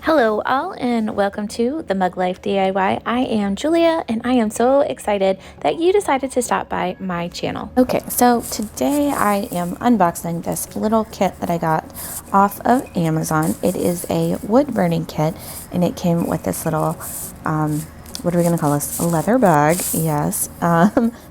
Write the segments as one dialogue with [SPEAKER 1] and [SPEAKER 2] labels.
[SPEAKER 1] Hello all and welcome to the Mug Life DIY. I am Julia and I am so excited that you decided to stop by my channel. Okay, so today I am unboxing this little kit that I got off of Amazon. It is a wood burning kit and it came with this little, what are we going to call this? A leather bag, yes.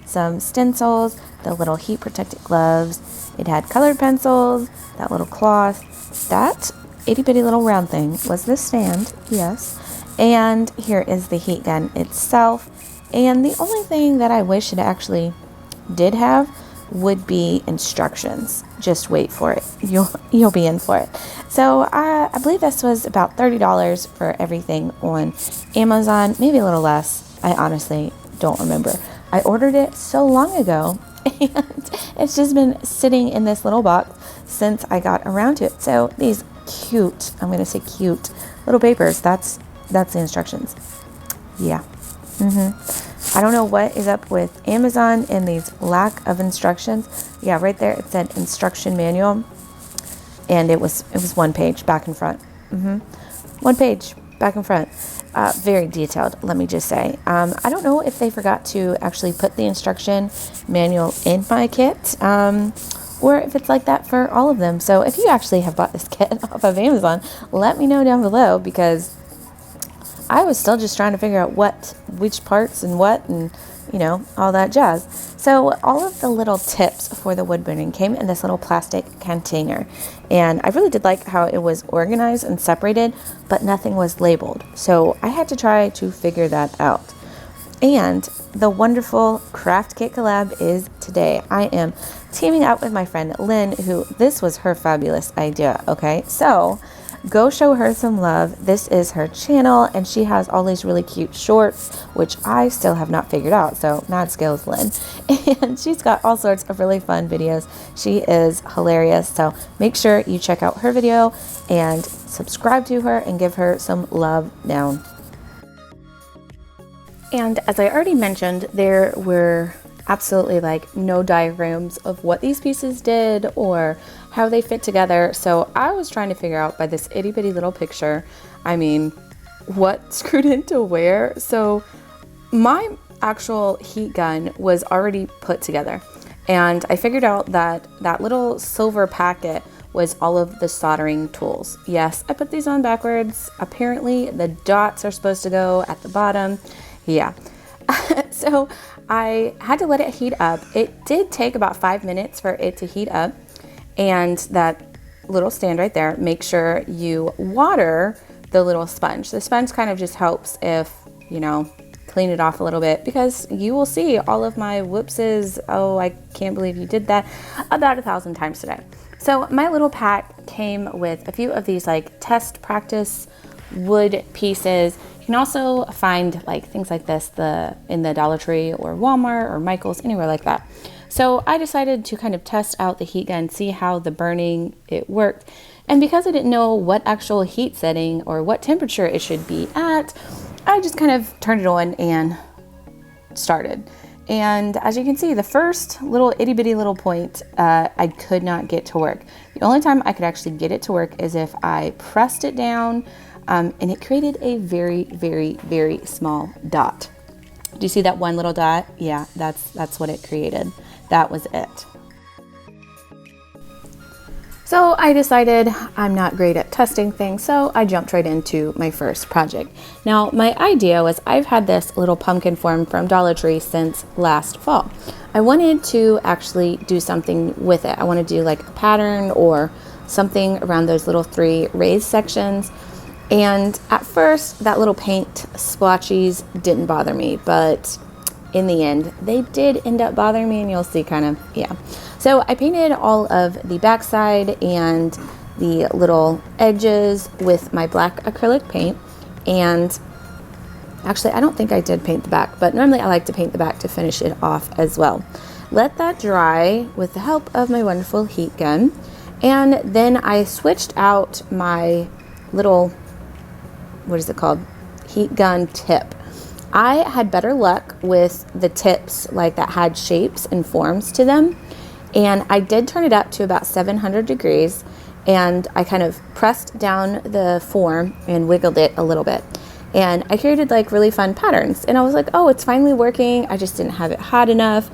[SPEAKER 1] Some stencils, the little heat protected gloves. It had colored pencils, that little cloth, that itty bitty little round thing was the stand, yes, and here is the heat gun itself. And the only thing that I wish it actually did have would be instructions. Just wait for it, you'll be in for it. So I believe this was about $30 for everything on Amazon, maybe a little less. I honestly don't remember. I ordered it so long ago and it's just been sitting in this little box since I got around to it. So these cute, I'm gonna say cute little papers, that's the instructions. Yeah. I don't know what is up with Amazon and these lack of instructions. Yeah, right there it said instruction manual and it was one page back and front. One page back and front. Very detailed, let me just say. I don't know if they forgot to actually put the instruction manual in my kit, or if it's like that for all of them. So if you actually have bought this kit off of Amazon, let me know down below, because I was still just trying to figure out which parts and what, and you know, all that jazz. So all of the little tips for the wood burning came in this little plastic container. And I really did like how it was organized and separated, but nothing was labeled. So I had to try to figure that out. And the wonderful craft Kit Collab is today. I am teaming up with my friend Lynn, who this was her fabulous idea, okay? So go show her some love. This is her channel and she has all these really cute shorts, which I still have not figured out. So mad skills, Lynn. And she's got all sorts of really fun videos. She is hilarious. So make sure you check out her video and subscribe to her and give her some love down. And as I already mentioned, there were absolutely like no diagrams of what these pieces did or how they fit together. So I was trying to figure out by this itty bitty little picture, I mean, what screwed into where. So my actual heat gun was already put together. And I figured out that that little silver packet was all of the soldering tools. Yes, I put these on backwards. Apparently the dots are supposed to go at the bottom. Yeah. So I had to let it heat up. It did take about 5 minutes for it to heat up. And that little stand right there, make sure you water the little sponge. The sponge kind of just helps if, you know, clean it off a little bit, because you will see all of my whoopses. Oh, I can't believe you did that, about 1,000 times today. So my little pack came with a few of these like test practice wood pieces. You can also find like things like this in the Dollar Tree or Walmart or Michael's, anywhere like that. So I decided to kind of test out the heat gun, see how the burning it worked. And because I didn't know what actual heat setting or what temperature it should be at, I just kind of turned it on and started. And as you can see, the first little itty bitty little point, I could not get to work. The only time I could actually get it to work is if I pressed it down, and it created a very, very, very small dot. Do you see that one little dot? Yeah, that's what it created. That was it. So I decided I'm not great at testing things, so I jumped right into my first project. Now, my idea was, I've had this little pumpkin form from Dollar Tree since last fall. I wanted to actually do something with it. I want to do like a pattern or something around those little 3 raised sections. And at first, that little paint splotches didn't bother me, but in the end, they did end up bothering me, and you'll see kind of, yeah. So I painted all of the backside and the little edges with my black acrylic paint. And actually, I don't think I did paint the back, but normally I like to paint the back to finish it off as well. Let that dry with the help of my wonderful heat gun. And then I switched out my little, what is it called? Heat gun tip. I had better luck with the tips like that had shapes and forms to them. And I did turn it up to about 700 degrees. and I kind of pressed down the form and wiggled it a little bit. And I created like really fun patterns, and I was like, oh, it's finally working. I just didn't have it hot enough.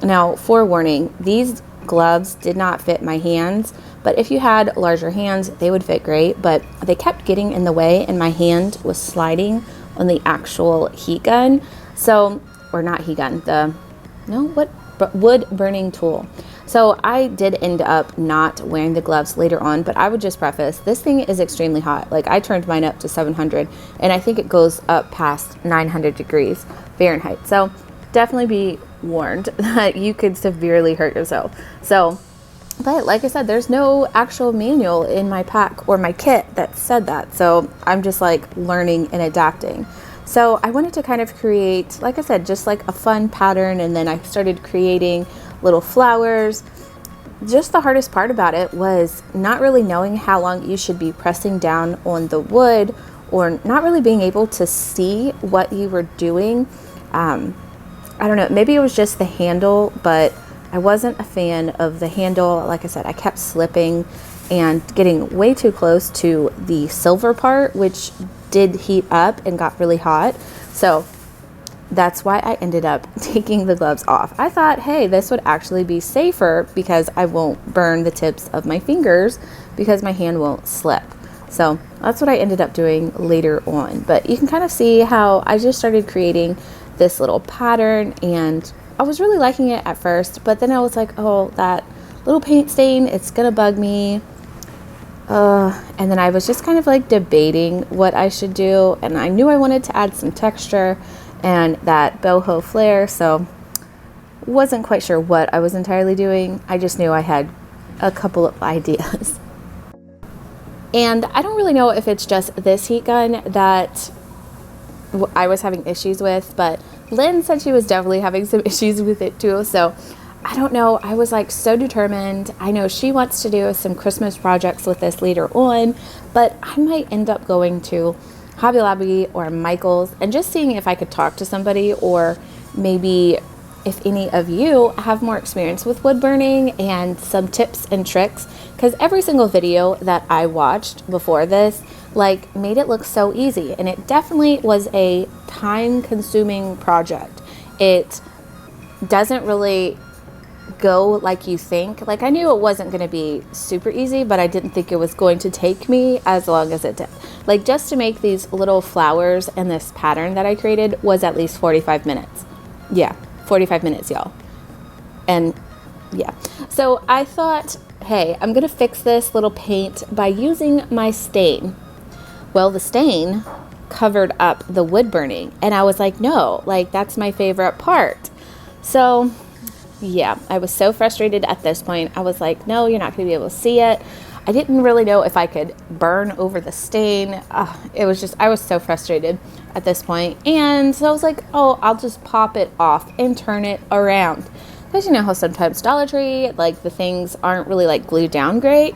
[SPEAKER 1] Now, forewarning, these gloves did not fit my hands, but if you had larger hands, they would fit great, but they kept getting in the way and my hand was sliding on the actual heat gun. So, or not heat gun, wood burning tool. So I did end up not wearing the gloves later on, but I would just preface, this thing is extremely hot. Like, I turned mine up to 700, and I think it goes up past 900 degrees Fahrenheit. So definitely be warned that you could severely hurt yourself. So, but like I said, there's no actual manual in my pack or my kit that said that. So I'm just like learning and adapting. So I wanted to kind of create, like I said, just like a fun pattern, and then I started creating little flowers. Just the hardest part about it was not really knowing how long you should be pressing down on the wood, or not really being able to see what you were doing. I don't know, maybe it was just the handle, but I wasn't a fan of the handle. Like I said, I kept slipping and getting way too close to the silver part, which did heat up and got really hot. So that's why I ended up taking the gloves off. I thought, hey, this would actually be safer because I won't burn the tips of my fingers because my hand won't slip. So that's what I ended up doing later on. But you can kind of see how I just started creating this little pattern, and I was really liking it at first, but then I was like, oh, that little paint stain, it's gonna bug me. And then I was just kind of like debating what I should do, and I knew I wanted to add some texture and that boho flair, so wasn't quite sure what I was entirely doing. I just knew I had a couple of ideas. And I don't really know if it's just this heat gun that I was having issues with, but Lynn said she was definitely having some issues with it too. So I don't know. I was like so determined. I know she wants to do some Christmas projects with this later on, but I might end up going to Hobby Lobby or Michael's and just seeing if I could talk to somebody, or maybe if any of you have more experience with wood burning and some tips and tricks, because every single video that I watched before this like made it look so easy, and it definitely was a time-consuming project. It doesn't really go like you think. Like, I knew it wasn't going to be super easy, but I didn't think it was going to take me as long as it did. Like, just to make these little flowers and this pattern that I created was at least 45 minutes. Yeah, 45 minutes, y'all. And yeah, so I thought, hey, I'm going to fix this little paint by using my stain. Well, the stain covered up the wood burning, and I was like, no, like, that's my favorite part. So yeah, I was so frustrated at this point. I was like, no, you're not going to be able to see it. I didn't really know if I could burn over the stain. It was just, I was so frustrated at this point. And so I was like, oh, I'll just pop it off and turn it around. Because you know how sometimes Dollar Tree, like, the things aren't really like glued down great.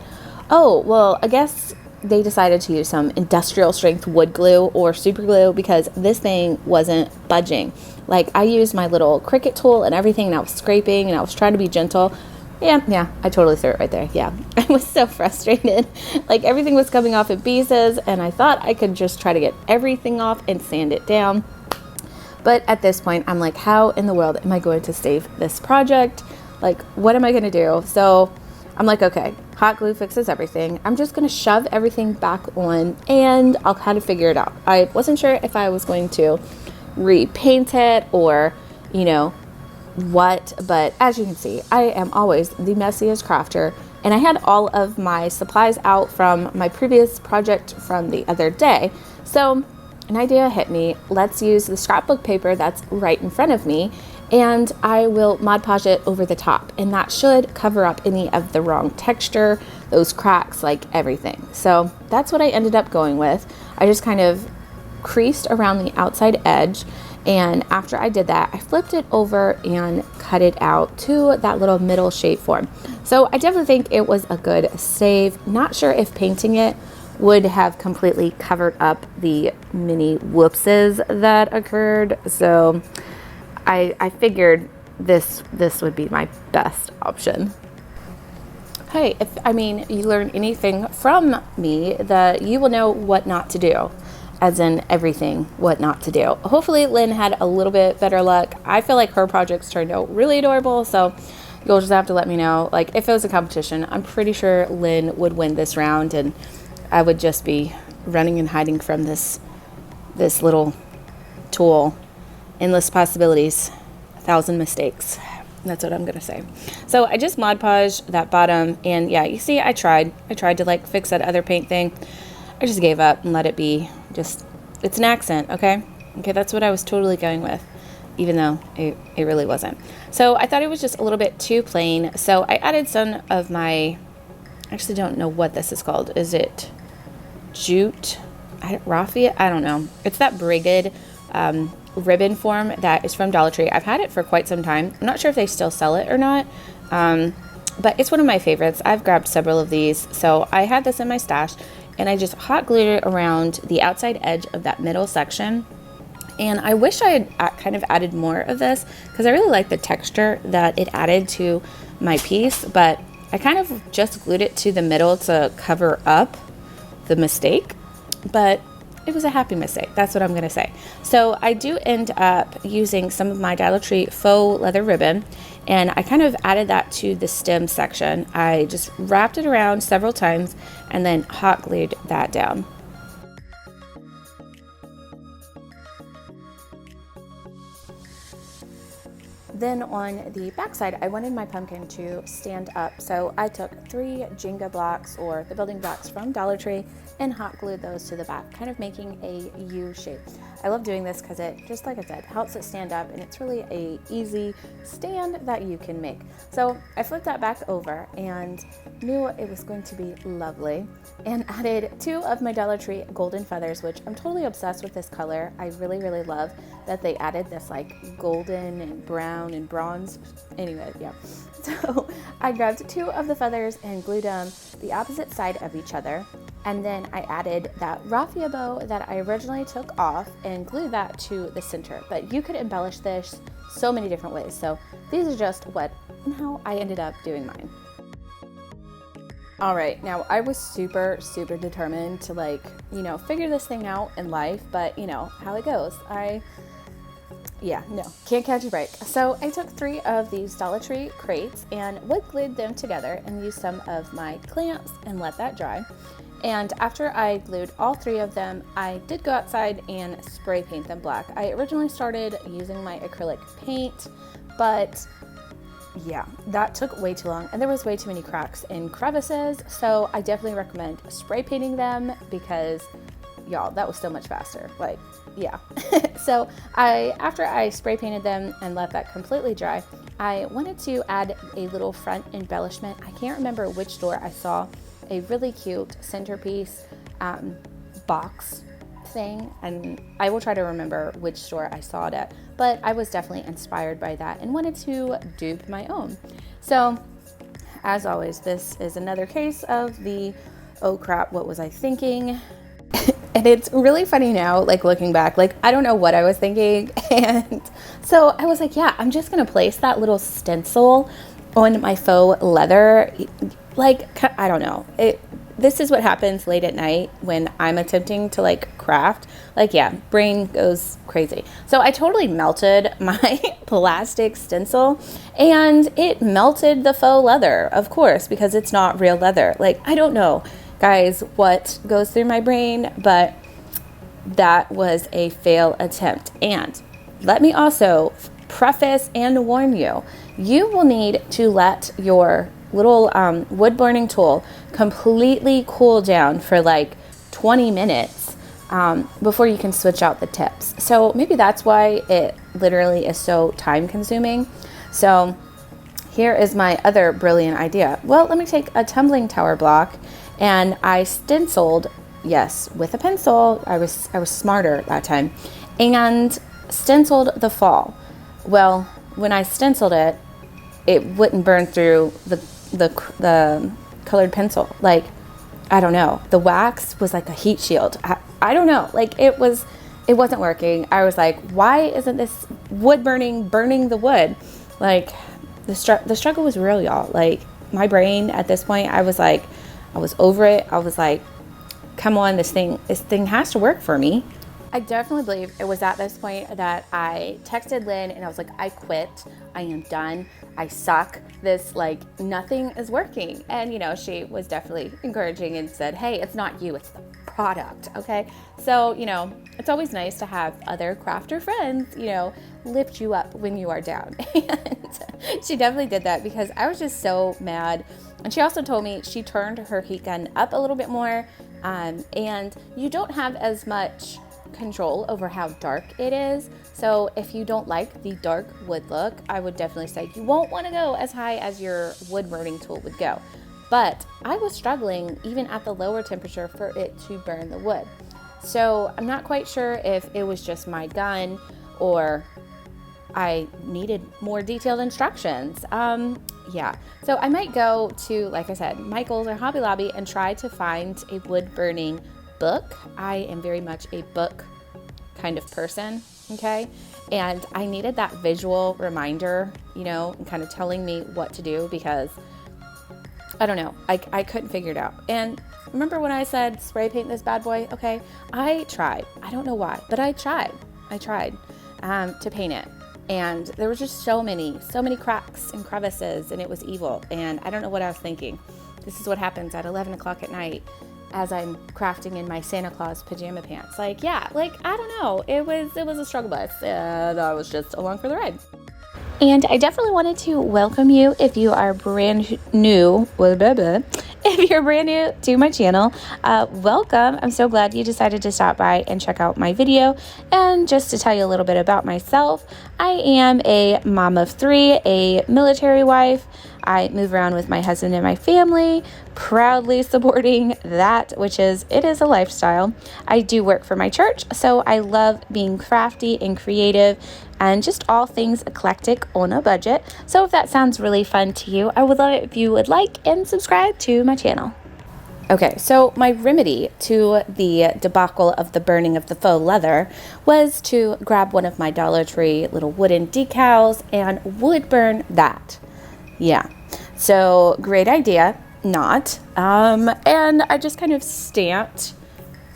[SPEAKER 1] Oh, well, I guess they decided to use some industrial strength wood glue or super glue, because this thing wasn't budging. Like, I used my little Cricut tool and everything, and I was scraping and I was trying to be gentle. Yeah, I totally threw it right there. Yeah, I was so frustrated. Like, everything was coming off in pieces, and I thought I could just try to get everything off and sand it down. But at this point, I'm like, how in the world am I going to save this project? Like, what am I going to do? So I'm like, okay, hot glue fixes everything. I'm just going to shove everything back on, and I'll kind of figure it out. I wasn't sure if I was going to repaint it or, you know, what, but as you can see, I am always the messiest crafter, and I had all of my supplies out from my previous project from the other day. So an idea hit me. Let's use the scrapbook paper that's right in front of me, and I will Mod Podge it over the top, and that should cover up any of the wrong texture, those cracks, like everything. So that's what I ended up going with. I just kind of creased around the outside edge, and after I did that, I flipped it over and cut it out to that little middle shape form. So I definitely think it was a good save. Not sure if painting it would have completely covered up the mini whoopses that occurred. So I figured this would be my best option. hey, if, I mean, you learn anything from me, that you will know what not to do, as in everything, what not to do. Hopefully Lynn had a little bit better luck. I feel like her projects turned out really adorable, so you'll just have to let me know. Like, if it was a competition, I'm pretty sure Lynn would win this round, and I would just be running and hiding from this little tool. Endless possibilities, 1,000 mistakes. That's what I'm gonna say. So I just Mod Podged that bottom, and yeah, you see, I tried to like fix that other paint thing. I just gave up and let it be. Just, it's an accent, okay? Okay, that's what I was totally going with, even though it really wasn't. So I thought it was just a little bit too plain. So I added some of my, I actually don't know what this is called. Is it jute? Raffia? I don't know. It's that braided ribbon form that is from Dollar Tree. I've had it for quite some time. I'm not sure if they still sell it or not, but it's one of my favorites. I've grabbed several of these. So I had this in my stash, and I just hot glued it around the outside edge of that middle section. And I wish I had kind of added more of this, because I really like the texture that it added to my piece, but I kind of just glued it to the middle to cover up the mistake, but it was a happy mistake. That's what I'm going to say. So I do end up using some of my Dollar Tree faux leather ribbon, and I kind of added that to the stem section. I just wrapped it around several times and then hot glued that down. Then on the back side, I wanted my pumpkin to stand up. So I took 3 Jenga blocks, or the building blocks from Dollar Tree, and hot glued those to the back, kind of making a U shape. I love doing this because it, just like I said, helps it stand up, and it's really a easy stand that you can make. So I flipped that back over and knew it was going to be lovely, and added 2 of my Dollar Tree golden feathers, which I'm totally obsessed with this color. I really, really love that they added this like golden and brown and bronze. Anyway, yeah. So I grabbed 2 of the feathers and glued them the opposite side of each other. And then I added that raffia bow that I originally took off and glued that to the center. But you could embellish this so many different ways. So these are just what and how I ended up doing mine. All right, now I was super determined to, like, you know, figure this thing out in life, but you know how it goes. Can't catch a break. So I took 3 of these Dollar Tree crates and wood glued them together and used some of my clamps and let that dry. And after I glued all 3 of them, I did go outside and spray paint them black. I originally started using my acrylic paint, but yeah, that took way too long, and there was way too many cracks and crevices. So I definitely recommend spray painting them, because y'all, that was so much faster. Like, yeah. So after I spray painted them and let that completely dry, I wanted to add a little front embellishment. I can't remember which store I saw a really cute centerpiece box thing, and I will try to remember which store I saw it at, but I was definitely inspired by that and wanted to dupe my own. So as always, this is another case of the oh crap, what was I thinking? And it's really funny now, like looking back, like I don't know what I was thinking. And so I was like, yeah, I'm just gonna place that little stencil on my faux leather. Like, I don't know. This is what happens late at night when I'm attempting to like craft. Like, yeah, brain goes crazy. So I totally melted my plastic stencil, and it melted the faux leather, of course, because it's not real leather. Like, I don't know, guys, what goes through my brain, but that was a fail attempt. And let me also preface and warn you, you will need to let your little wood burning tool completely cool down for like 20 minutes before you can switch out the tips. So maybe that's why it literally is so time consuming. So here is my other brilliant idea. Well, let me take a tumbling tower block, and I stenciled, yes, with a pencil. I was smarter that time, and stenciled the fall. Well, when I stenciled it, it wouldn't burn through the colored pencil. Like, I don't know. The wax was like a heat shield. I don't know. Like, it wasn't working. I was like, why isn't this wood burning the wood? Like, the struggle was real, y'all. Like, my brain at this point, I was like, I was over it. I was like, come on, this thing has to work for me. I definitely believe it was at this point that I texted Lynn and I was like, I quit. I am done. I suck. This, like, nothing is working. And, you know, she was definitely encouraging and said, hey, it's not you, it's the product. Okay. So, you know, it's always nice to have other crafter friends, you know, lift you up when you are down. And she definitely did that because I was just so mad. And she also told me she turned her heat gun up a little bit more. And you don't have as much control over how dark it is. So if you don't like the dark wood look, I would definitely say you won't want to go as high as your wood burning tool would go. But I was struggling even at the lower temperature for it to burn the wood. So I'm not quite sure if it was just my gun or I needed more detailed instructions. Yeah, so I might go to, like I said, Michael's or Hobby Lobby and try to find a wood burning book. I am very much a book kind of person, okay? And I needed that visual reminder, you know, and kind of telling me what to do because I don't know, I couldn't figure it out. And remember when I said spray paint this bad boy? Okay, I tried. I don't know why, but I tried to paint it. And there were just so many cracks and crevices, and it was evil. And I don't know what I was thinking. This is what happens at 11 o'clock at night as I'm crafting in my Santa Claus pajama pants. Like, yeah, like, I don't know. It was a struggle bus, and I was just along for the ride. And I definitely wanted to welcome you if you are brand new. If you're brand new to my channel, welcome. I'm so glad you decided to stop by and check out my video. And just to tell you a little bit about myself, I am a mom of 3, a military wife. I move around with my husband and my family, proudly supporting that, it is a lifestyle. I do work for my church, so I love being crafty and creative and just all things eclectic on a budget. So if that sounds really fun to you, I would love it if you would like and subscribe to my channel. Okay, so my remedy to the debacle of the burning of the faux leather was to grab one of my Dollar Tree little wooden decals and wood burn that. Yeah, so great idea, not. And I just kind of stamped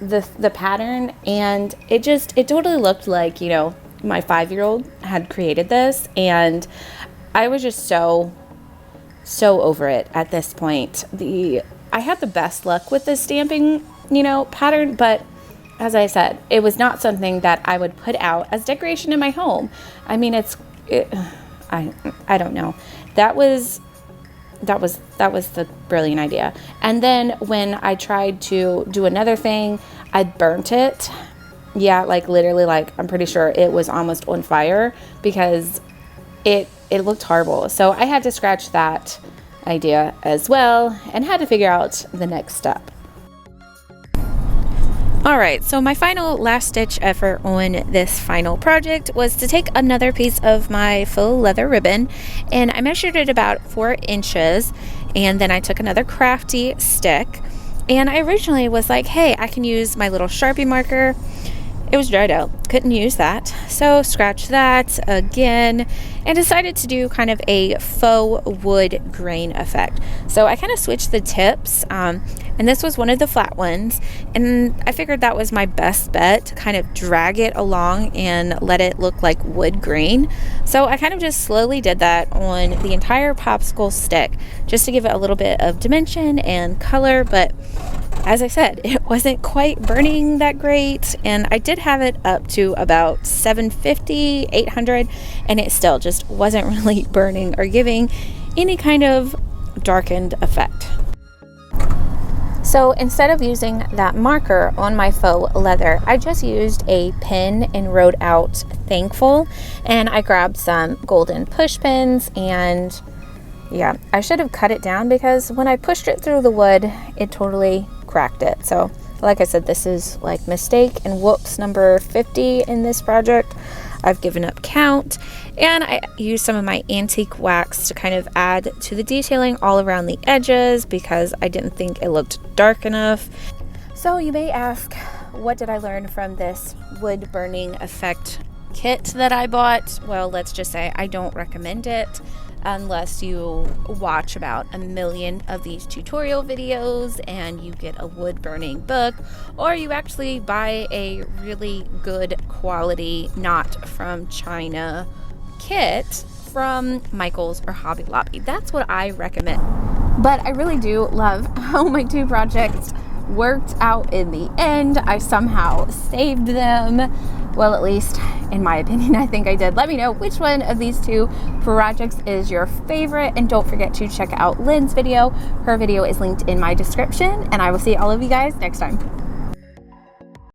[SPEAKER 1] the pattern, and it totally looked like, you know, my 5-year-old had created this, and I was just so over it at this point. I had the best luck with the stamping, you know, pattern, but as I said, it was not something that I would put out as decoration in my home. I mean, I don't know. That was the brilliant idea. And then when I tried to do another thing, I burnt it. Yeah, like literally, like I'm pretty sure it was almost on fire because it looked horrible. So I had to scratch that idea as well and had to figure out the next step. All right, so my final last ditch effort on this final project was to take another piece of my faux leather ribbon, and I measured it about 4 inches, and then I took another crafty stick, and I originally was like, hey, I can use my little Sharpie marker. It was dried out, couldn't use that, so scratched that again and decided to do kind of a faux wood grain effect. So I kind of switched the tips, and this was one of the flat ones, and I figured that was my best bet to kind of drag it along and let it look like wood grain. So I kind of just slowly did that on the entire popsicle stick just to give it a little bit of dimension and color, but as I said, it wasn't quite burning that great, and I did have it up to about 750, 800, and it still just wasn't really burning or giving any kind of darkened effect. So instead of using that marker on my faux leather, I just used a pen and wrote out thankful, and I grabbed some golden push pins, and yeah, I should have cut it down because when I pushed it through the wood, it totally cracked it. So like I said, this is like mistake and whoops number 50 in this project. I've given up count, and I used some of my antique wax to kind of add to the detailing all around the edges because I didn't think it looked dark enough. So you may ask, what did I learn from this wood burning effect kit that I bought? Well, let's just say I don't recommend it. unless you watch about 1 million of these tutorial videos and you get a wood burning book, or you actually buy a really good quality, not from China kit from Michael's or Hobby Lobby. That's what I recommend. But I really do love how my 2 projects worked out in the end. I somehow saved them. Well, at least in my opinion, I think I did. Let me know which one of these 2 projects is your favorite, and don't forget to check out Lynn's video. Her video is linked in my description, and I will see all of you guys next time.